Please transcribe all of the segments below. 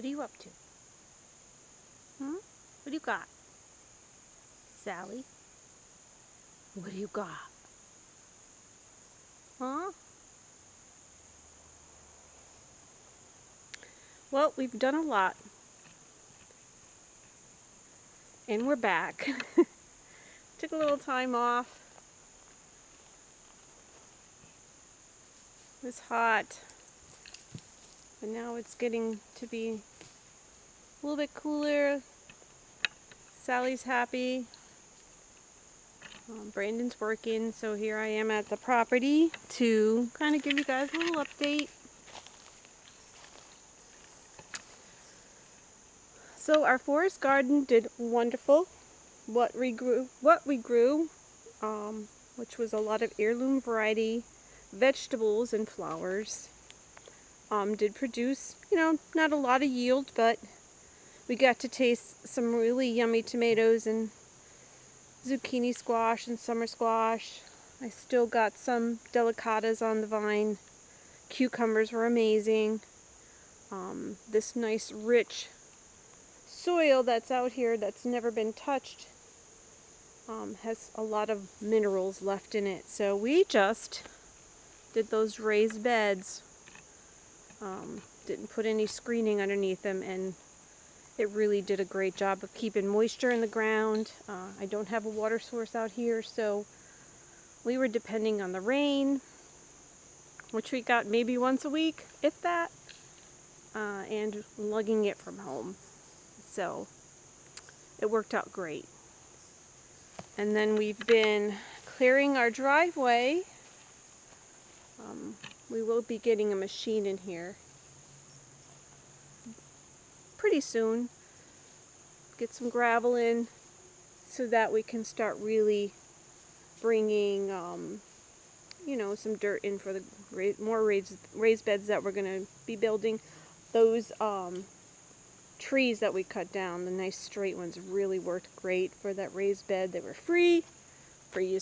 What are you up to? What do you got? Sally? What do you got? Huh? Well, we've done a lot. And we're back. Took a little time off. It was hot. But now it's getting to be a little bit cooler. Sally's happy. Brandon's working, so here I am at the property to kind of give you guys a little update. So our forest garden did wonderful. What we grew, which was a lot of heirloom variety vegetables and flowers, did produce, not a lot of yield, but we got to taste some really yummy tomatoes and zucchini squash and summer squash. I still got some delicatas on the vine. Cucumbers were amazing. This nice rich soil that's out here that's never been touched has a lot of minerals left in it. So we just did those raised beds. Didn't put any screening underneath them, and it really did a great job of keeping moisture in the ground. I don't have a water source out here, so we were depending on the rain, which we got maybe once a week, if that, and lugging it from home. So it worked out great. And then we've been clearing our driveway. We will be getting a machine in here pretty soon. Get some gravel in so that we can start really bringing, some dirt in for the more raised beds that we're going to be building. Those trees that we cut down, the nice straight ones, really worked great for that raised bed. They were free. Free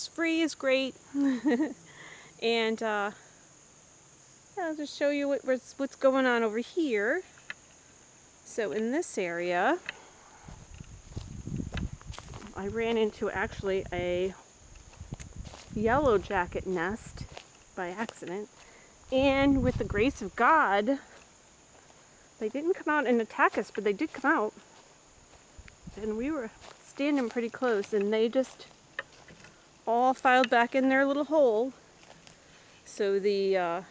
is great. And I'll just show you what's going on over here. So in this area, I ran into actually a yellow jacket nest by accident, and with the grace of God, they didn't come out and attack us, but they did come out, and we were standing pretty close, and they just all filed back in their little hole. So the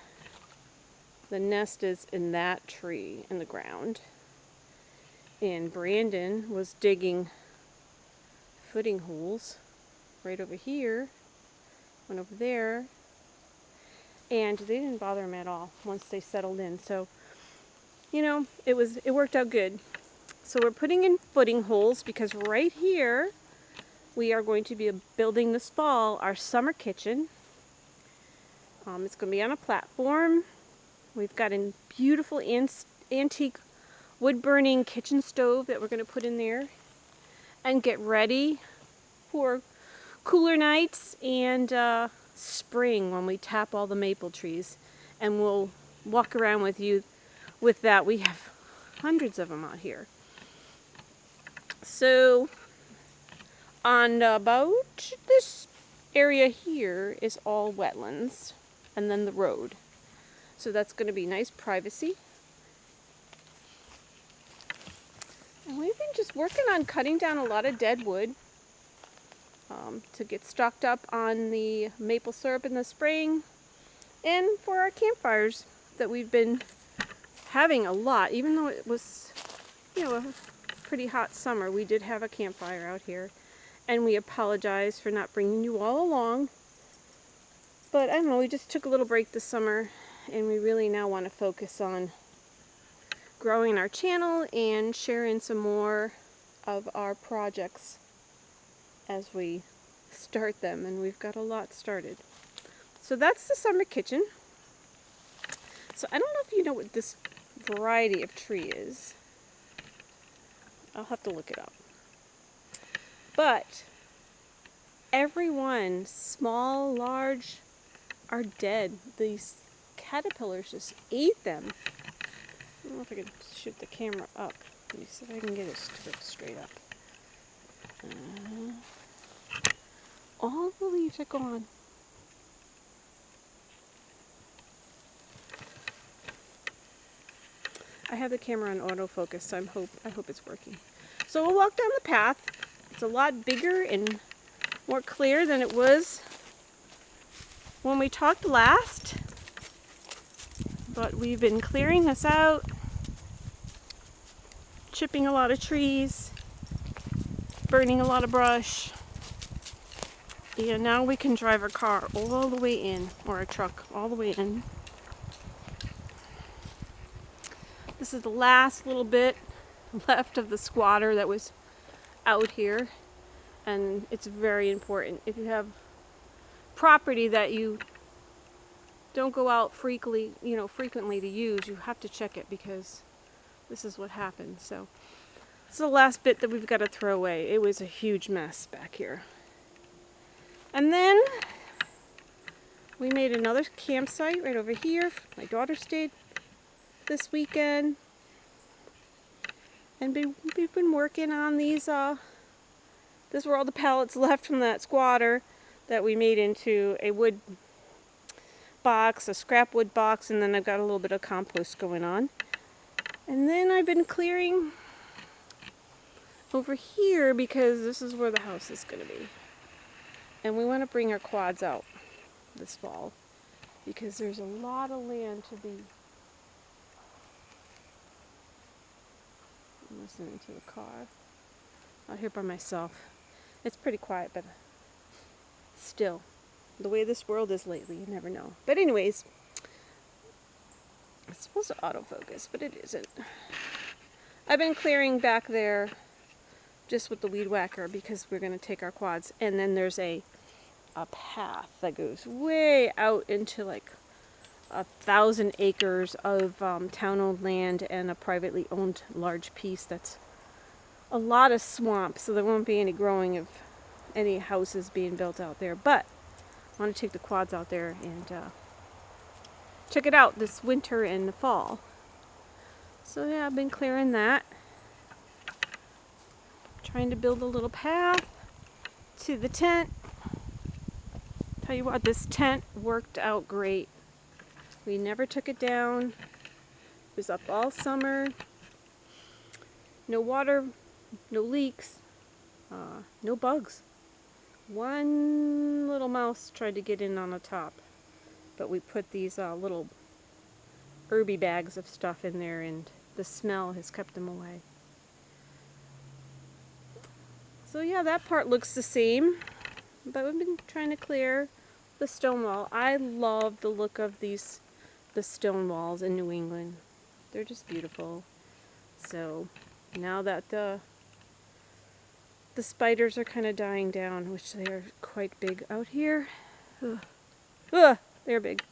nest is in that tree in the ground, and Brandon was digging footing holes right over here, one over there, and they didn't bother him at all once they settled in. So it worked out good. So we're putting in footing holes because right here we are going to be building this fall our summer kitchen. It's going to be on a platform. We've got a beautiful antique wood-burning kitchen stove that we're going to put in there and get ready for cooler nights and spring when we tap all the maple trees. And we'll walk around with you with that. We have hundreds of them out here. So on about this area here is all wetlands, and then the road. So that's going to be nice privacy. And we've been just working on cutting down a lot of dead wood to get stocked up on the maple syrup in the spring, and for our campfires that we've been having a lot. Even though it was, a pretty hot summer, we did have a campfire out here, and we apologize for not bringing you all along. But I don't know, we just took a little break this summer, and we really now want to focus on growing our channel and sharing some more of our projects as we start them, and we've got a lot started. So that's the summer kitchen. So I don't know if you know what this variety of tree is. I'll have to look it up. But every one, small, large, are dead. These caterpillars just ate them. I don't know if I can shoot the camera up. Let me see if I can get it straight up. All the leaves are gone. I have the camera on autofocus, so I hope it's working. So we'll walk down the path. It's a lot bigger and more clear than it was when we talked last. But we've been clearing this out, chipping a lot of trees, burning a lot of brush. Yeah, now we can drive our car all the way in, or a truck all the way in. This is the last little bit left of the squatter that was out here, and it's very important. If you have property that you don't go out frequently to use, you have to check it, because this is what happens. So this is the last bit that we've got to throw away. It was a huge mess back here. And then we made another campsite right over here. My daughter stayed this weekend. And we've been working on these, these were all the pallets left from that squatter that we made into a wood box, a scrap wood box, and then I've got a little bit of compost going on. And then I've been clearing over here because this is where the house is going to be. And we want to bring our quads out this fall because there's a lot of land to be. I'm listening to the car out here by myself. It's pretty quiet, but still, the way this world is lately, you never know. But anyways, it's supposed to autofocus, but it isn't. I've been clearing back there just with the weed whacker because we're going to take our quads. And then there's a path that goes way out into like 1,000 acres of town-owned land and a privately owned large piece that's a lot of swamp, so there won't be any growing of any houses being built out there. But I want to take the quads out there and check it out this winter and the fall. So yeah, I've been clearing that. Trying to build a little path to the tent. Tell you what, this tent worked out great. We never took it down. It was up all summer. No water, no leaks, no bugs. One little mouse tried to get in on the top, but we put these little herby bags of stuff in there, and the smell has kept them away. So yeah, that part looks the same, but we've been trying to clear the stone wall. I love the look of the stone walls in New England. They're just beautiful. So now that the spiders are kind of dying down, which they are quite big out here. They're big.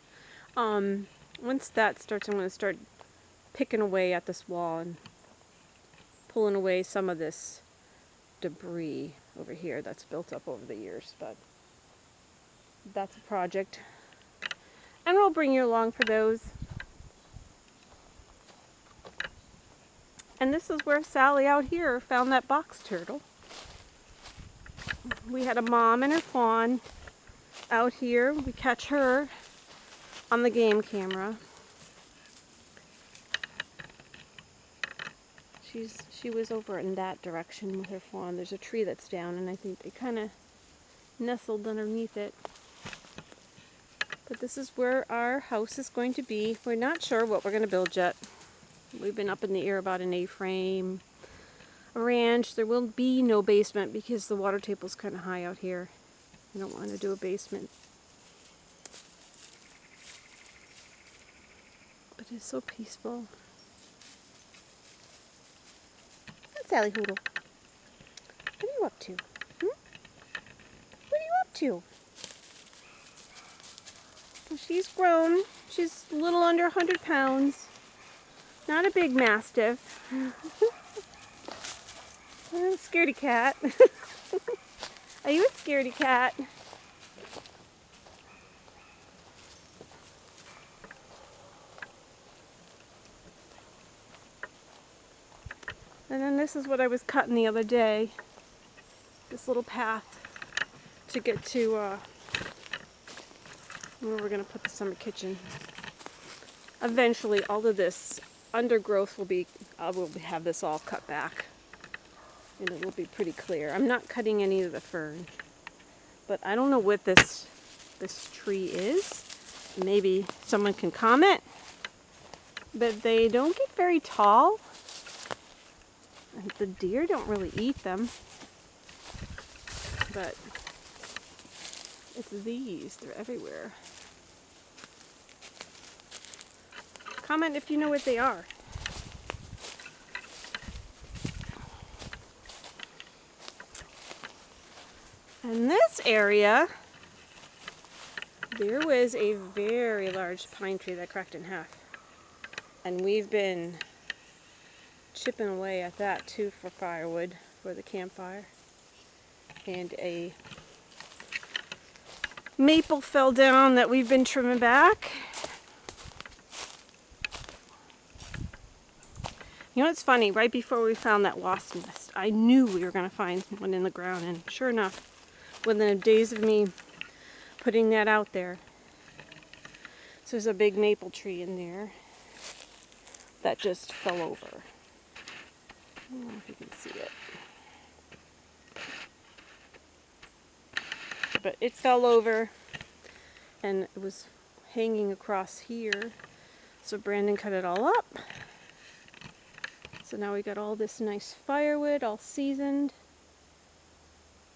Once that starts, I'm going to start picking away at this wall and pulling away some of this debris over here that's built up over the years. But that's a project, and we'll bring you along for those. And this is where Sally out here found that box turtle. We had a mom and her fawn out here. We catch her on the game camera. She was over in that direction with her fawn. There's a tree that's down, and I think they kind of nestled underneath it. But this is where our house is going to be. We're not sure what we're going to build yet. We've been up in the air about an A-frame, a ranch. There will be no basement because the water table's kind of high out here. I don't want to do a basement. But it's so peaceful. Sally Hoodle, what are you up to? What are you up to? Well, she's grown. She's a little under 100 pounds. Not a big mastiff. Scaredy cat. Are you a scaredy cat? And then this is what I was cutting the other day. This little path to get to where we're going to put the summer kitchen. Eventually, all of this undergrowth will be, I will have this all cut back. And it will be pretty clear. I'm not cutting any of the fern. But I don't know what this tree is. Maybe someone can comment. But they don't get very tall. And the deer don't really eat them. But it's these. They're everywhere. Comment if you know what they are. In this area, there was a very large pine tree that cracked in half. And we've been chipping away at that too for firewood for the campfire. And a maple fell down that we've been trimming back. You know what's funny? Right before we found that wasp nest, I knew we were going to find one in the ground, and sure enough, within days of me putting that out there, so there's a big maple tree in there that just fell over. I don't know if you can see it. But it fell over, and it was hanging across here, so Brandon cut it all up. So now we got all this nice firewood, all seasoned.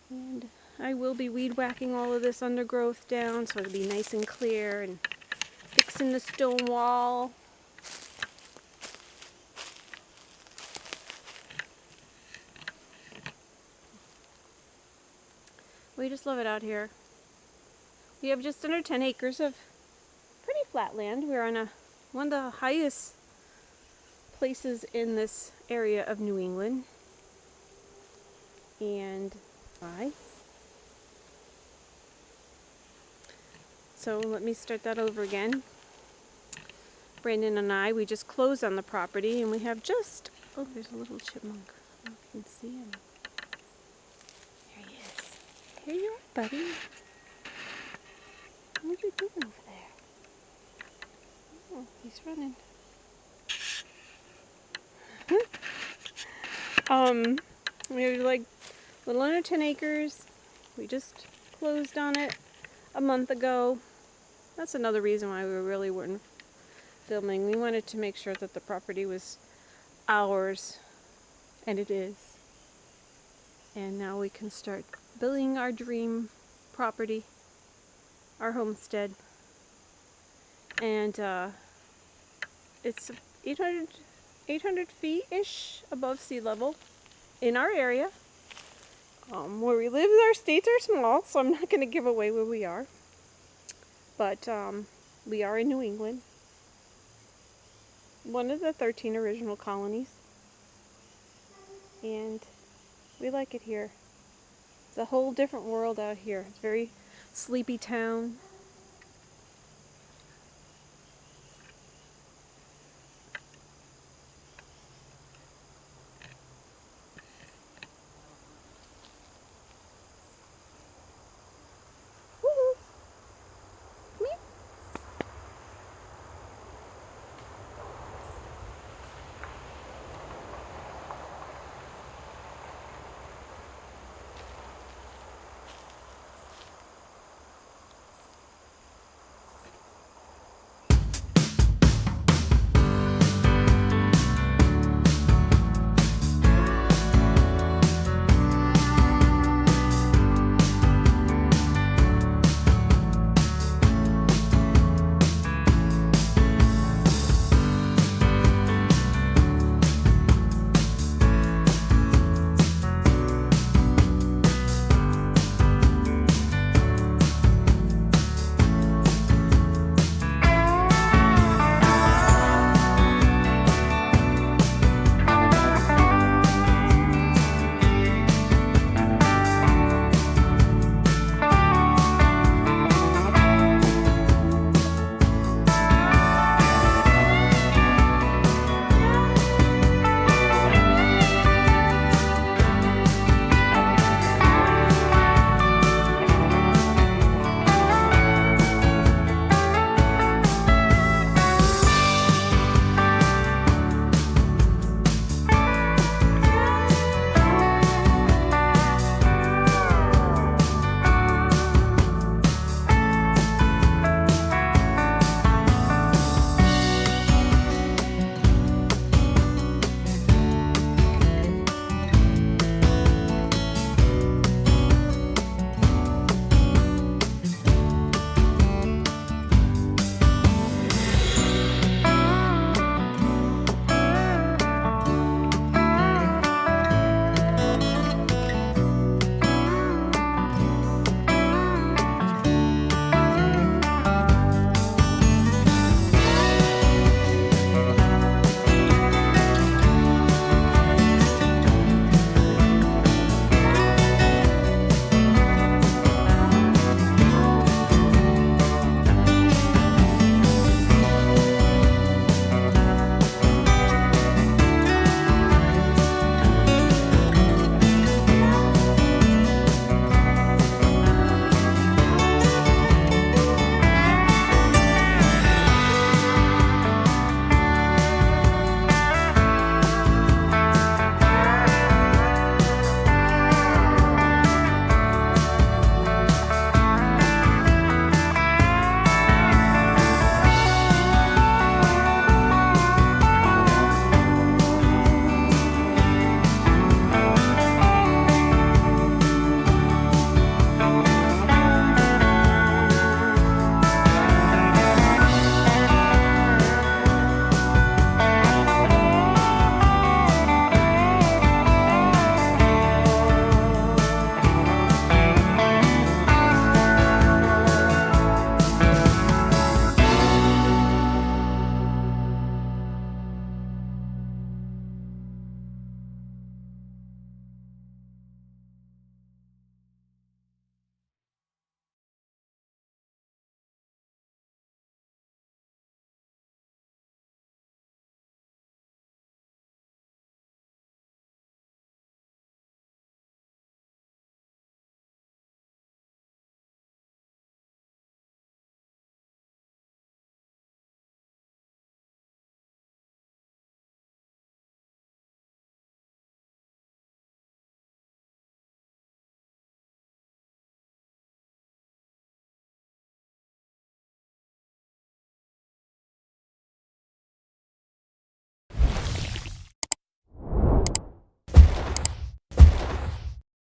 And I will be weed whacking all of this undergrowth down so it'll be nice and clear, and fixing the stone wall. We just love it out here. We have just under 10 acres of pretty flat land. We're on one of the highest places in this area of New England. And so let me start that over again. Brandon and I, we just closed on the property, and we have just, oh, there's a little chipmunk. I don't know if you can see him. There he is. Here you are, buddy. What are you doing over there? Oh, he's running. We have like a little under 10 acres. We just closed on it a month ago. That's another reason why we really weren't filming. We wanted to make sure that the property was ours, and it is. And now we can start building our dream property, our homestead. And it's 800 feet-ish above sea level in our area. Where we live, our states are small, so I'm not going to give away where we are. But we are in New England, one of the 13 original colonies. And we like it here. It's a whole different world out here. It's a very sleepy town.